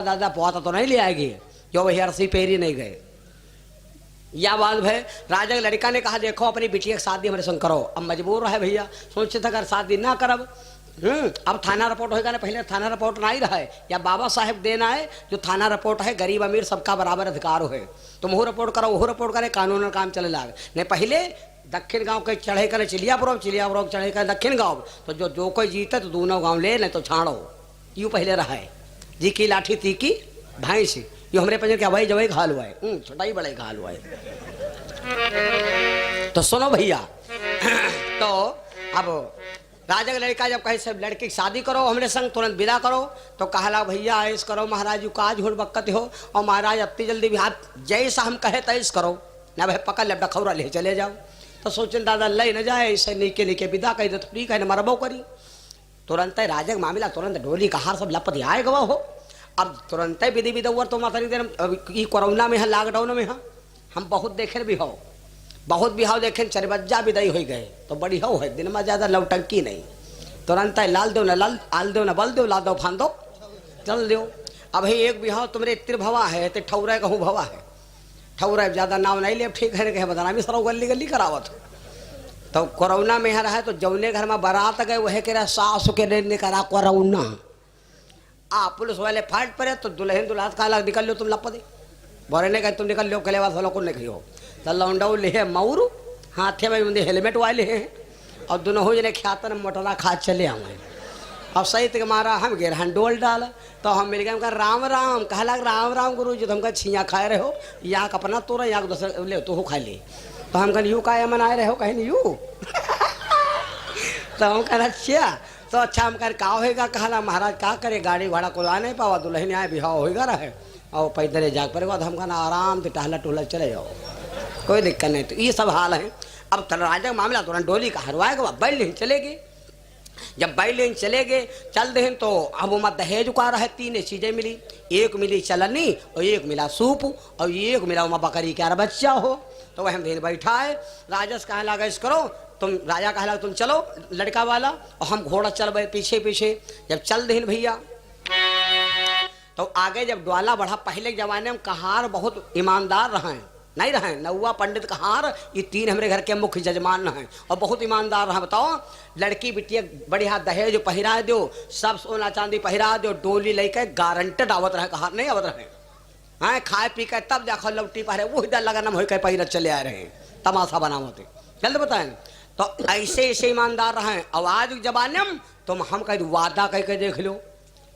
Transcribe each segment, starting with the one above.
दादा पोता तो नहीं ले आएगी जो वही अरसी पेरी नहीं गए। या बात भाई राजा के लड़का ने कहा देखो अपनी बिटिया की शादी हमारे संग करो। अब मजबूर है भैया, सोचे था अगर शादी ना करब अब थाना रिपोर्ट होगा ना, पहले थाना रिपोर्ट ना ही रहा है या बाबा साहेब देना है जो थाना रिपोर्ट है, गरीब अमीर सबका बराबर अधिकार है। तुम वो रिपोर्ट करो वो रिपोर्ट करे, कानून काम चले लाग नहीं। पहले दक्षिण गांव के चढ़े करे चिलियापुर चढ़े करे दक्षिण गांव, तो जो कोई जीते तो दोनों गांव ले नहीं तो छाड़ो। यूँ पहले रहा है जी की लाठी ती की भैंस, यो हमारे पंजर क्या भाई जब खा हुआ है छोटा बड़े खा हुआ है। तो सुनो भैया तो अब राजा का लड़का जब कहे सब लड़की की शादी करो हमरे संग तुरंत विदा करो, तो कहला भैया ऐस करो महाराज काज हो बक्कत हो और महाराज अत्ती जल्दी भी हाथ जैसा हम कहे तैस करो ना भाई पकड़ ले खौरा ले चले जाओ। तो सोचन दादा ले न जाए ऐसे नीके नीके विदा कही दे तो ठीक है मरबो करी। तुरंत राजा का मामला तुरंत डोली का हार सब लपत आए गवा हो। अब तुरंत विधि विधि तो माता देर कोरोना में है लॉकडाउन में है हम बहुत देखे भी हो, बहुत बिहाव देखे चरबज्जा विदाई हो गए तो बड़ी हो है दिन में ज्यादा लौटंकी नहीं। तुरंत लाल दो न लाल आल दो न बल दो ला दो फान दो चल दो। अब ही एक बिहाव तुम्हारे इतने भवा है तो ठौरा कहूँ भवा है, ठौरा ज्यादा नाम नहीं ले ठीक है कहे बदना भी सरो गली गली करावत। तो कोरोना में है रहा तो जौने घर में बारात गए वह कह रहा सास के ने करा कोरोना पुलिस वाले फाट पड़े तो दुल्हन दुल्हात का अलग निकल लो तुम लप दे बोरे ने कहे तुम निकल लो कले वाला को नहीं हो तो लौंडा ले मऊरू हाथे में उन्हें हेलमेट वाले हैं और दोनों हो जने ख्यातन मोटरा खा चले आए। अब सही तक मारा हम गेर डोल डाल तो हम मिल गए राम राम कहला राम राम गुरु जी तुमका छिया खाए रहे हो या अपना तोरा या दूसरा ले तो खा ले तो हम कह यू का मनाए रहे हो कहीं नहीं यू तो हम कहना अच्छा तो अच्छा हम कह का होगा कहला महाराज का करे गाड़ी घोड़ा को आ नहीं पावा दुल्हन आए बिहाव होगा रहे और पैदल जाग पड़ेगा तो हम कहना आराम से टहला टोहला चले जाओ कोई दिक्कत नहीं। तो ये सब हाल है। अब राजा का मामला तुरंत डोली का हरवाएगा बैल लेन चलेगी। जब बैल लेन चले गए चल दें तो अब वहाँ दहेज का रहा तीन चीज़ें मिली, एक मिली चलनी और एक मिला सूप और एक मिला वहाँ बकरी का बच्चा हो। तो वह हम दिन बैठा है राजा से कहने लगा इस करो तुम राजा कहला तुम चलो लड़का वाला और हम घोड़ा चल गए पीछे पीछे। जब चल दें भैया तो आगे जब द्वाला बढ़ा पहले के जमाने में कहार बहुत ईमानदार रहे नहीं रहे नौवा पंडित कहार ये तीन हमारे घर के मुख्य जजमान हैं और बहुत ईमानदार रहे। बताओ लड़की बिटिया बढ़िया दहेज पहिरा दो सब सोना चांदी पहिरा दो डोली लेके गारंटेड आवत रहे कहार नहीं आवत रहे हाँ खाए पी के तब देखो लौटी पहरे वो इधर लगा नम हो के पहिरा चले आ रहे हैं तमाशा बनावते जल्द बताएं। तो ऐसे ऐसे ईमानदार रहे। अब आज जमाने में तुम हम कह वादा कह के देख लो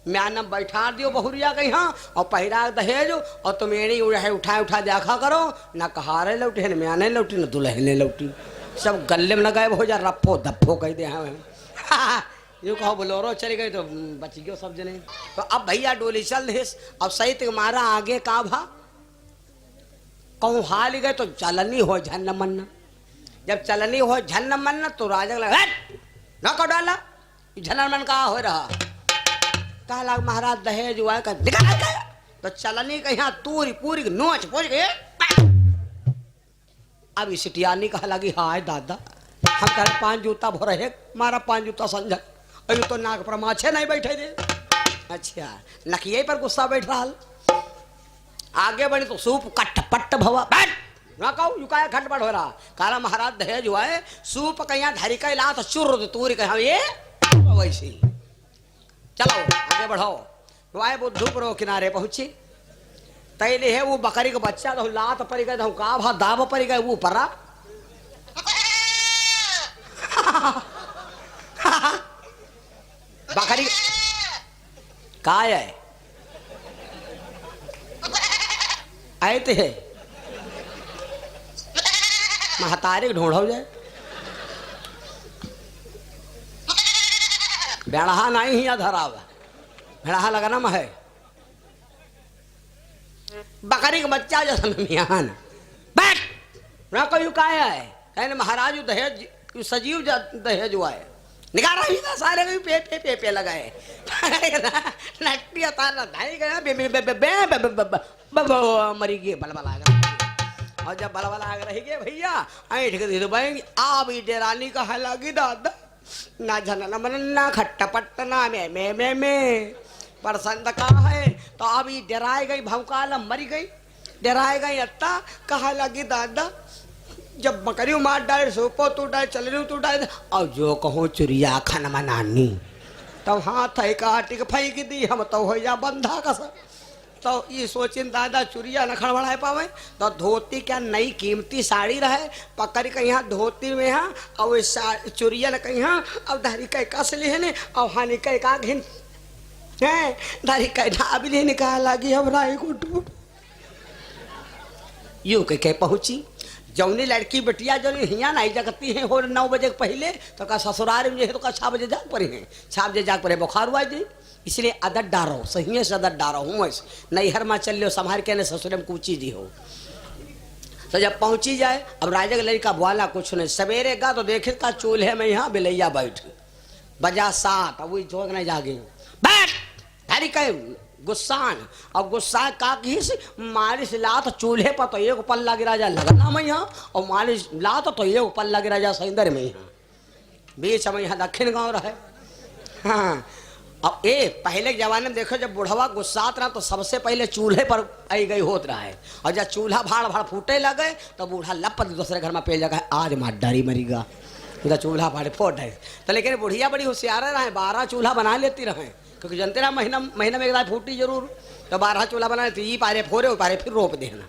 म्यानम बैठा दियो बहुरिया कहीं हाँ और पहिरा दहेज और तुम एड़ी उठा उठा देखा करो ना कहारे लौटे न म्याने लौटी न दुल्हने लौटी सब गले में लगाए हो जा रफो धप्पो कह दे हाँ यूँ कहो बोलोरो चली गई तो बच गयो सब जने। तो अब भैया डोली चल दे अब सही तक मारा आगे का भा कहूँ हाल गए तो चलनी हो झन्न मन्न। जब चलनी हो झन्न मन्न तो राजा लगा ना को डाला झन्न मन का हो रहा कहला महाराज दहेज हुआ का तो चलनी का यहाँ तूरी पूरी नोच पोच गए। अब इस टियानी कहा लगी हाय दादा हम कह 5 जूता भर है मारा 5 जूता समझ अभी तो नाक पर माछे नहीं बैठे थे। अच्छा नकिये पर गुस्सा बैठ रहा आगे बढ़ी तो सूप कट पट्ट भवा बैठ ना कहू युकाया खटपट हो रहा काला महाराज दहेज हुआ है सूप कहीं धरी का ला तो चुर तूरी कहा ये वैसे चलो आगे बढ़ो। वाय बुद्धूपुर किनारे पहुंची तैले है वो बकरी का बच्चा तो लात परी गए तो का भा दाब परी गए वो परा बकरी का है आए थे महतारे ढूंढो जाए बेड़ा नहीं ही धरा भेड़ा लगाना में है बकरी का बच्चा जैसा मियान बैठ ना कोई का है कहने महाराज दहेज सजीव दहेज हुआ है निकाल रही था सारे पे पे पे पे लगाए नट्टी तार धाई गया मरी गई बलबला और जब बलबला रही गए भैया ऐठ के दे भाई आप डेरानी का लगी दादा ना झना मन ना खट्टा पट्टा ना में पसंद का है तो अब ये डराए गई भौकाल मरी गई, डराए गई अत्ता। कहा लगी दादा जब बकरी मार डाले सोपो तू डाले चलनी तू डाले और जो कहो चुरिया खाना नानी तब हाथ है काटी के फेंक दी हम तो हो जा बंधा का सब। तो ये सोचिन दादा चुरिया न खड़बड़ाए पावे तो धोती क्या नई कीमती साड़ी रहे पकड़ के यहाँ धोती में यहाँ और चुरिया न कहीं यहाँ अब धारी कई कस ली है ने और हानि कई का घिन है धारी कई ढाबी ले निकाल लगी अब राई को टूट यू के पहुंची जौनी लड़की बेटिया जो हिया नहीं जगती है हो 9 बजे पहले तो का ससुराल में है तो का 6 बजे जाग पड़े हैं 6 बजे जाग पड़े बुखार हुआ जी इसलिए आदत डारो सही से आदत डारो हूँ नैहर में चल लो संभाल के ने ससुर में कूची जी हो तो जब पहुंची जाए अब राजा के लड़का बुआला कुछ नहीं सवेरे का तो देखे का चूल्हे में यहाँ बिलैया बैठ बजा 7 अब वही जोग नहीं जागे बैठ धारी कहे गुस्सान और गुस्सा का घिस मारिश लात चूल्हे पर तो एक पल्ला गिरा जा लगना में यहाँ और मारिश लात तो एक पल्ला गिरा जा सैंदर में यहाँ बीच में यहाँ दक्षिण गांव रहे। हाँ अब पहले के जमाने में देखो जब बुढ़वा गुस्सात रहा तो सबसे पहले चूल्हे पर आई गई होत रहा है और जब चूल्हा भाड़ भाड़ फूटे लगे तो बूढ़ा लपत दूसरे घर में पे लगा आज मार डारी मरीगा तो चूल्हा भाड़े फोट है तो लेकिन बुढ़िया बड़ी होशियार रहे 12 चूल्हा बना लेती रहे क्योंकि जनते ना महीना में एक बार फूटी जरूर तो 12 चूल्हा बना लेती ये पारे फोरे वो पारे फिर रोप देना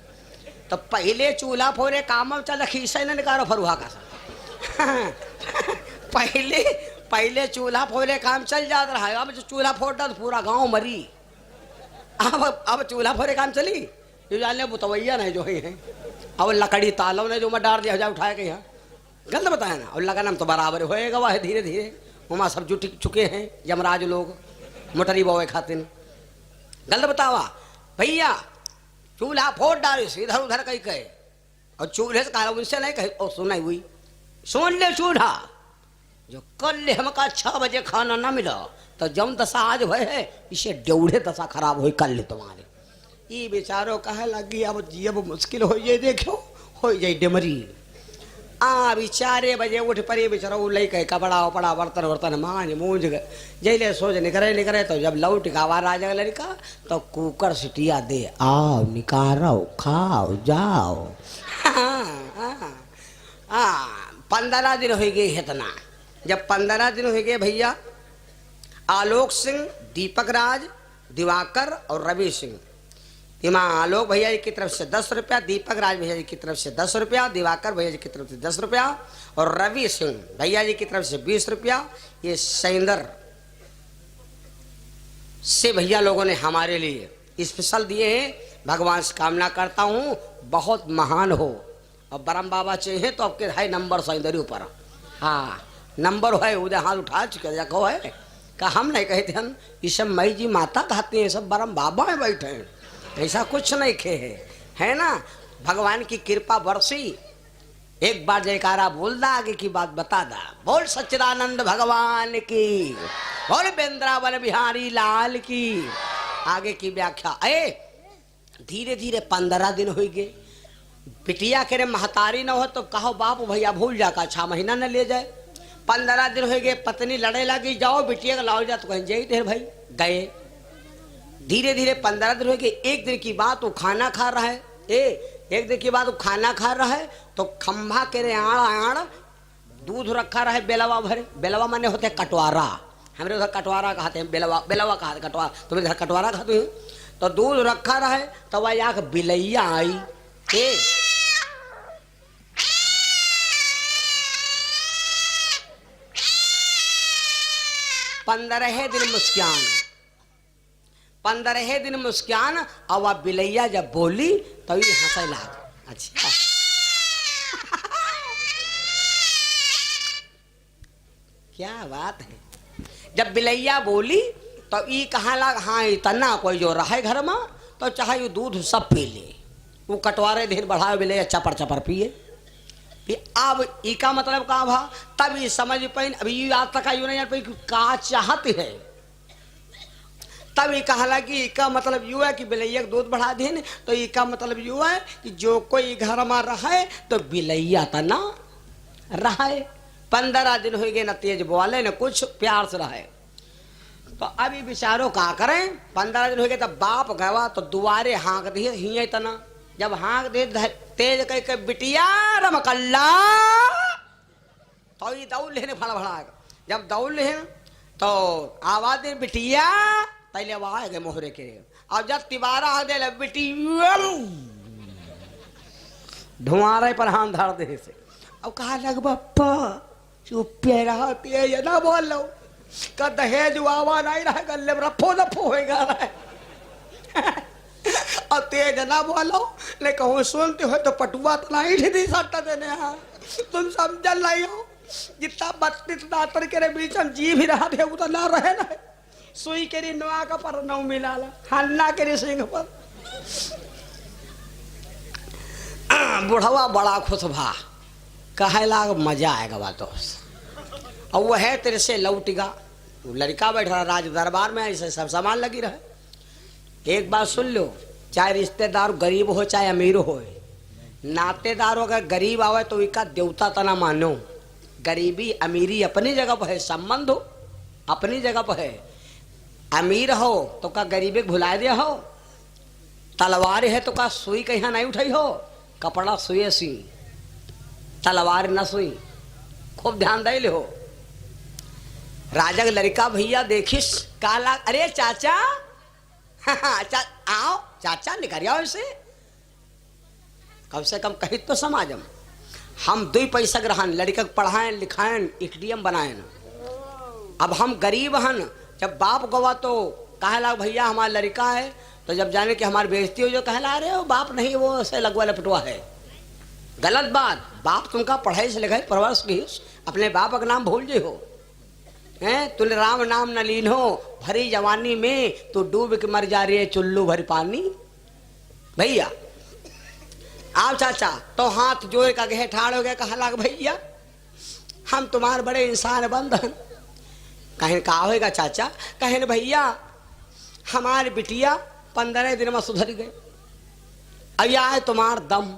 तो पहले चूल्हा फोरे काम चल खीसा ही ना निकालो फरुहा का पहले चूल्हा फोरे काम चल जाता रहा अब जो चूल्हा फोड़ा तो पूरा गांव मरी अब चूल्हा फोरे काम चली जो जान ले बुतवैया नहीं जो है अब लकड़ी तालों ने जो मैं डाल दिया उठाया के यहाँ गलत बताया ना और लगा नाम तो बराबर होएगा वह धीरे धीरे वहाँ सब जुट चुके हैं यमराज लोग मोटरी बोए खातिर गलत बतावा भैया चूल्हा फोड़ डाले इधर उधर कहीं कहे और चूल्हे से कहा उनसे नहीं कहे और सुनाई हुई सुन ले चूल्हा जो कल ले हमका 6 बजे खाना ना मिला तो जम दशा आज हुए है इसे डेढ़े दशा खराब हुई कल ले तुम्हारे ये बेचारो कहे लगी अब जीव मुश्किल हो जाए देखो हो जाए डेमरी बेचारे बजे उठ पड़े बेचारा लई कहे कपड़ा वपड़ा बर्तन वर्तन मांझ मूंझ जैले सोच निकरे तो जब लौट गावा राजा लड़का तो कुकर सिटिया दे आओ निकारो खाओ जाओ 15 दिन हो गए इतना जब 15 दिन हो गए भैया आलोक सिंह दीपक राज दिवाकर और रवि सिंह आलोक भैया जी की तरफ से 10 रुपया दीपक राज भैया जी की तरफ से 10 रुपया दिवाकर भैया जी की तरफ से 10 रुपया और रवि सिंह भैया जी की तरफ से 20 रुपया ये सैंदर से भैया लोगों ने हमारे लिए स्पेशल दिए हैं। भगवान से कामना करता हूँ बहुत महान हो और ब्रह्म बाबा चाहिए तो आपके है नंबर सैंदरी ऊपर हाँ नंबर है उधर हाथ उठा चुके कहो है का हम नहीं कहते हम ये सब मई जी माता कहते हैं सब ब्रह्म बाबा में बैठे हैं ऐसा कुछ नहीं खे है ना भगवान की कृपा बरसी एक बार जयकारा बोल दा आगे की बात बता दा बोल सच्चिदानंद भगवान की बोल वृंदावन बिहारी लाल की आगे की व्याख्या धीरे धीरे 15 दिन हो गए बिटिया के रे महतारी न हो तो कहो बाप भैया भूल जा का 6 महीना न ले जाए 15 दिन हो गए पत्नी लड़े लगी जाओ बिटिया का लाओ जा तो कहीं जाई भाई गए धीरे धीरे 15 दिन हो गए एक दिन की बात वो खाना खा रहा है एक दिन की बात वो खाना खा रहा है तो खंभा के रे आड़ दूध रखा रहा है बेलवा भरे बेलवा माने होते कटवारा हमारे उधर कटवारा कहते हैं बेलवा कहते कटवारा तुम इधर कटवारा कहते हैं तो दूध रखा रहा है तो वह आके बिलैया आई 15 दिन मुस्कान 15 दिन मुस्कान और वह बिलैया जब बोली तो ये हंसे लाग अच्छा क्या बात है जब बिलैया बोली तो ये कहाँ लग हाँ इतना कोई जो रहे घर में तो चाहे ये दूध सब पी ले वो कटवारे दिन बढ़ाए बिलैया चपर चपर पिए अब इसका मतलब का भा तब ये समझ पाई अभी आज तक यू नहीं जान पाई का चाहती है तब ये कहा कि इसका मतलब यू है कि बिलैया का दूध बढ़ा दें तो इसका मतलब यू है कि जो कोई घर में रहे तो बिलैया तना रहे 15 दिन हो गए न तेज बोले न कुछ प्यार से रहे तो अभी बेचारो का करें 15 दिन हो गए तब बाप गवा तो दुआरे हाँक दिए हिये तना जब हाँक दे तेज कह के बिटिया रमकल्ला तो ये दौड़ लेने फड़ा फड़ा जब दौड़ ले तो आवाज दे बिटिया पहले आवाज गए मोहरे के और जब तिबारा आ दे बिटिया धुआरे पर हाथ धर दे से अब कहा लग बप्पा चुप रहा तेज ना बोल लो का दहेज आवा नहीं रहा गले में रफो दफो होएगा और तेज ना बोलो लेकिन सुनते हो तो पटुआ तो नहीं ढी सट्टा देने तुम समझ नहीं हो जितना 32 दातर के बीच हम जी भी रहा थे वो तो ना रहे ना सुई के नुआ का पर नौ मिला हन्ना के सिंह पर बुढ़वा बड़ा खुश भा कहे लाग मजा आएगा बातों और वह है तेरे से लौटेगा लड़का बैठ रहा राज दरबार में ऐसे सब सामान लगी रहे एक बात सुन लो चाहे रिश्तेदार गरीब हो चाहे अमीर हो नातेदार अगर गरीब आवे तो इसका देवता तना मानो गरीबी अमीरी अपनी जगह पर है संबंध हो अपनी जगह पर है अमीर हो तो का गरीबी भुला दिया हो तलवार है तो का सुई कहीं नहीं उठाई हो कपड़ा सुए सी तलवार न सुई खूब ध्यान दे ले हो राजा का लड़का भैया देखिस काला अरे चाचा आओ चाचा निकल आओ इसे कम से कम कही तो समाजम हम 2 पैसा ग्रहण लड़का पढ़ाएं लिखाएं एटीएम बनाएं अब हम गरीब हन जब बाप गवा तो कहे ला भैया हमारा लड़का है तो जब जाने कि हमारी बेइज्जती हो जो कहला रहे हो बाप नहीं वो ऐसे लगवा लपटवा है गलत बात बाप तुमका पढ़ाई से लिखाई परवरिश की अपने बाप का नाम भूल जे हो हैं तूने राम नाम न लीन हो भरी जवानी में तू डूब के मर जा रही है चुल्लू भर पानी भैया आओ चाचा तो हाथ जोड़ का गहे ठाड़ हो गया कहा लाग भैया हम तुम्हारे बड़े इंसान बंधन कहीं कहा होगा चाचा कहें भैया हमारी बिटिया 15 दिन में सुधर गए अब है तुम्हार दम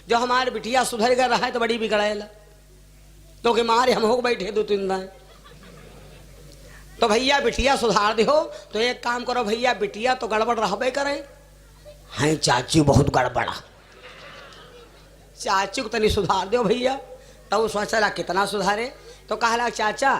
जो हमारी बिटिया सुधर गए रहा है तो बड़ी बिगड़ेला क्योंकि मारे हम हो बैठे 2-3 दिन तो भैया बिटिया सुधार दे हो तो एक काम करो भैया बिटिया तो गड़बड़ रहबे करे हैं चाची बहुत गड़बड़ा चाची को तनी सुधार दो भैया तो सोचला कितना सुधारे तो कहला चाचा